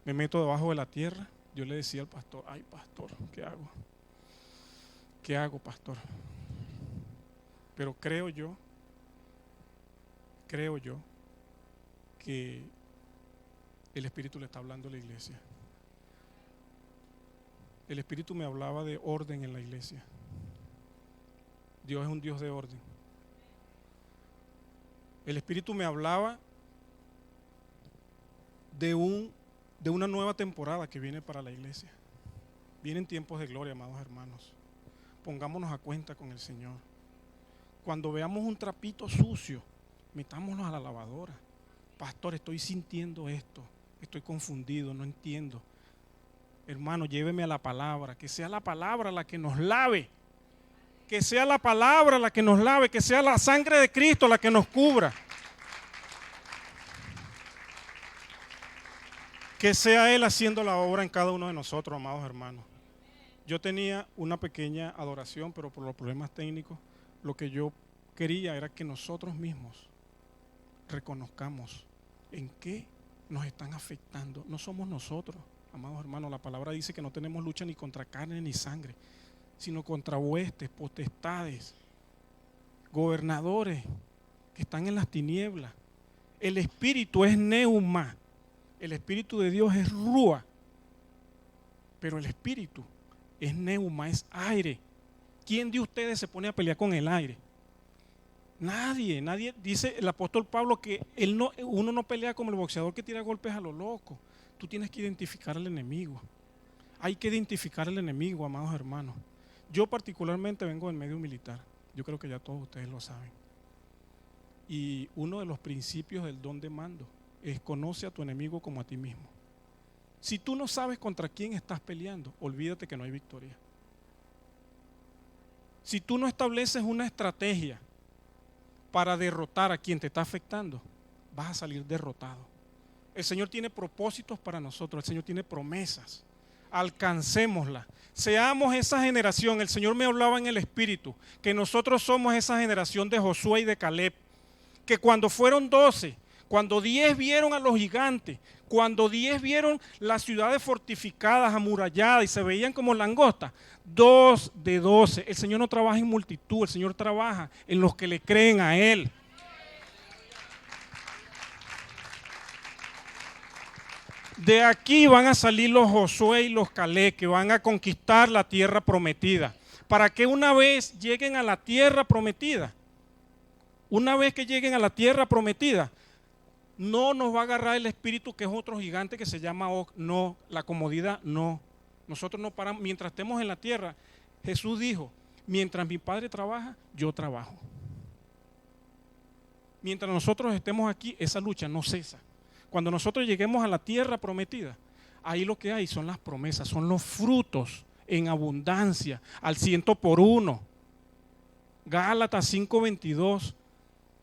Me meto debajo de la tierra. Yo le decía al pastor, ay pastor, ¿qué hago? ¿Qué hago, pastor? Pero creo yo que el Espíritu le está hablando a la iglesia. El Espíritu me hablaba de orden en la iglesia. Dios es un Dios de orden. El Espíritu me hablaba de una nueva temporada que viene para la iglesia. Vienen tiempos de gloria, amados hermanos. Pongámonos a cuenta con el Señor. Cuando veamos un trapito sucio, metámonos a la lavadora. Pastor, estoy sintiendo esto, estoy confundido, no entiendo. Hermano, lléveme a la palabra, que sea la palabra la que nos lave. Que sea la palabra la que nos lave, que sea la sangre de Cristo la que nos cubra. Que sea Él haciendo la obra en cada uno de nosotros, amados hermanos. Yo tenía una pequeña adoración, pero por los problemas técnicos, lo que yo quería era que nosotros mismos reconozcamos en qué nos están afectando. No somos nosotros, amados hermanos. La palabra dice que no tenemos lucha ni contra carne ni sangre, sino contra huestes, potestades, gobernadores que están en las tinieblas. El espíritu es neuma, el espíritu de Dios es rúa, pero el espíritu es neuma, es aire. ¿Quién de ustedes se pone a pelear con el aire? Nadie. Dice el apóstol Pablo que uno no pelea como el boxeador que tira golpes a lo loco. Tú tienes que identificar al enemigo. Hay que identificar al enemigo, amados hermanos. Yo particularmente vengo del medio militar. Yo creo que ya todos ustedes lo saben. Y uno de los principios del don de mando es conoce a tu enemigo como a ti mismo. Si tú no sabes contra quién estás peleando, olvídate que no hay victoria. Si tú no estableces una estrategia para derrotar a quien te está afectando, vas a salir derrotado. El Señor tiene propósitos para nosotros, el Señor tiene promesas. Alcancémoslas. Seamos esa generación. El Señor me hablaba en el Espíritu que nosotros somos esa generación de Josué y de Caleb, que cuando fueron 12, cuando 10 vieron a los gigantes, cuando 10 vieron las ciudades fortificadas, amuralladas y se veían como langostas, 2 de 12. El Señor no trabaja en multitud, el Señor trabaja en los que le creen a Él. De aquí van a salir los Josué y los Caleb que van a conquistar la tierra prometida. Para que una vez lleguen a la tierra prometida, una vez que lleguen a la tierra prometida, no nos va a agarrar el espíritu que es otro gigante que se llama Og. No, la comodidad no. Nosotros no paramos, mientras estemos en la tierra, Jesús dijo, mientras mi Padre trabaja, yo trabajo. Mientras nosotros estemos aquí, esa lucha no cesa. Cuando nosotros lleguemos a la tierra prometida, ahí lo que hay son las promesas, son los frutos en abundancia, al 100%. Gálatas 5:22.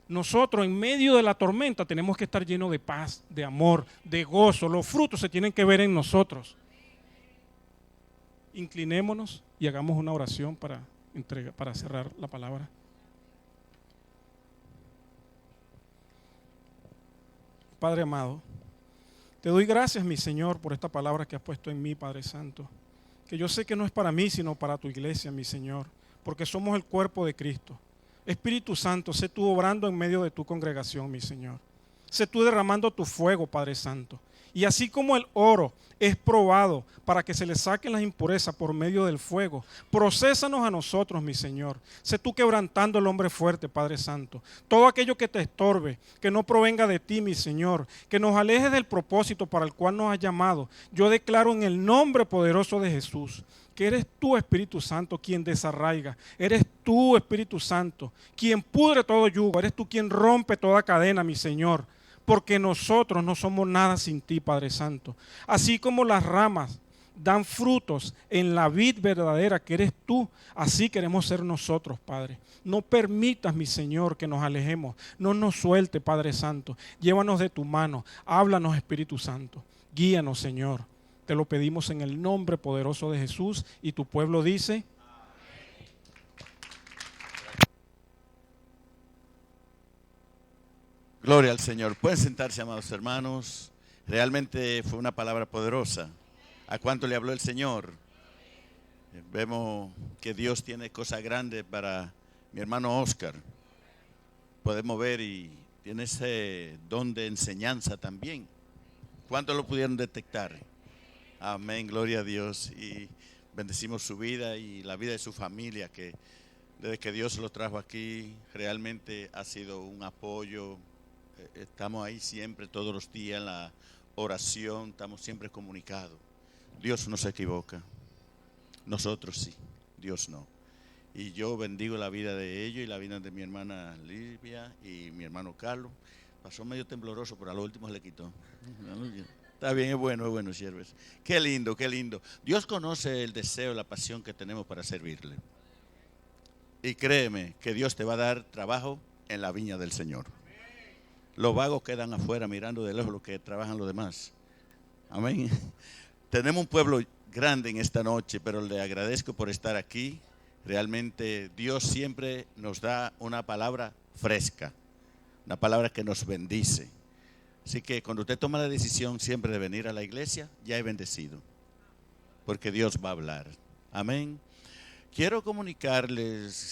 Nosotros en medio de la tormenta tenemos que estar llenos de paz, de amor, de gozo. Los frutos se tienen que ver en nosotros. Inclinémonos y hagamos una oración para cerrar la palabra. Padre amado. Te doy gracias, mi Señor, por esta palabra que has puesto en mí, Padre Santo. Que yo sé que no es para mí, sino para tu iglesia, mi Señor, porque somos el cuerpo de Cristo. Espíritu Santo, sé tú obrando en medio de tu congregación, mi Señor. Sé tú derramando tu fuego, Padre Santo. Y así como el oro es probado para que se le saquen las impurezas por medio del fuego, prosésanos a nosotros, mi Señor. Sé tú quebrantando el hombre fuerte, Padre Santo. Todo aquello que te estorbe, que no provenga de ti, mi Señor, que nos aleje del propósito para el cual nos has llamado. Yo declaro en el nombre poderoso de Jesús que eres tú, Espíritu Santo, quien desarraiga. Eres tú, Espíritu Santo, quien pudre todo yugo. Eres tú quien rompe toda cadena, mi Señor. Porque nosotros no somos nada sin ti, Padre Santo. Así como las ramas dan frutos en la vid verdadera que eres tú, así queremos ser nosotros, Padre. No permitas, mi Señor, que nos alejemos. No nos suelte, Padre Santo. Llévanos de tu mano. Háblanos, Espíritu Santo. Guíanos, Señor. Te lo pedimos en el nombre poderoso de Jesús. Y tu pueblo dice... Gloria al Señor. Pueden sentarse, amados hermanos. Realmente fue una palabra poderosa. ¿A cuánto le habló el Señor? Vemos que Dios tiene cosas grandes para mi hermano Oscar. Podemos ver y tiene ese don de enseñanza también. ¿Cuántos lo pudieron detectar? Amén, gloria a Dios. Y bendecimos su vida y la vida de su familia, que desde que Dios lo trajo aquí realmente ha sido un apoyo. Estamos ahí siempre, todos los días en la oración, estamos siempre comunicados. Dios no se equivoca, nosotros sí, Dios no. Y yo bendigo la vida de ellos y la vida de mi hermana Livia y mi hermano Carlos. Pasó medio tembloroso, pero a lo último se le quitó. Está bien, es bueno, siervos. Qué lindo, qué lindo. Dios conoce el deseo, la pasión que tenemos para servirle. Y créeme que Dios te va a dar trabajo en la viña del Señor. Los vagos quedan afuera mirando de lejos lo que trabajan los demás. Amén. Tenemos un pueblo grande en esta noche, pero le agradezco por estar aquí. Realmente Dios siempre nos da una palabra fresca, una palabra que nos bendice. Así que cuando usted toma la decisión siempre de venir a la iglesia, ya es bendecido, porque Dios va a hablar. Amén. Quiero comunicarles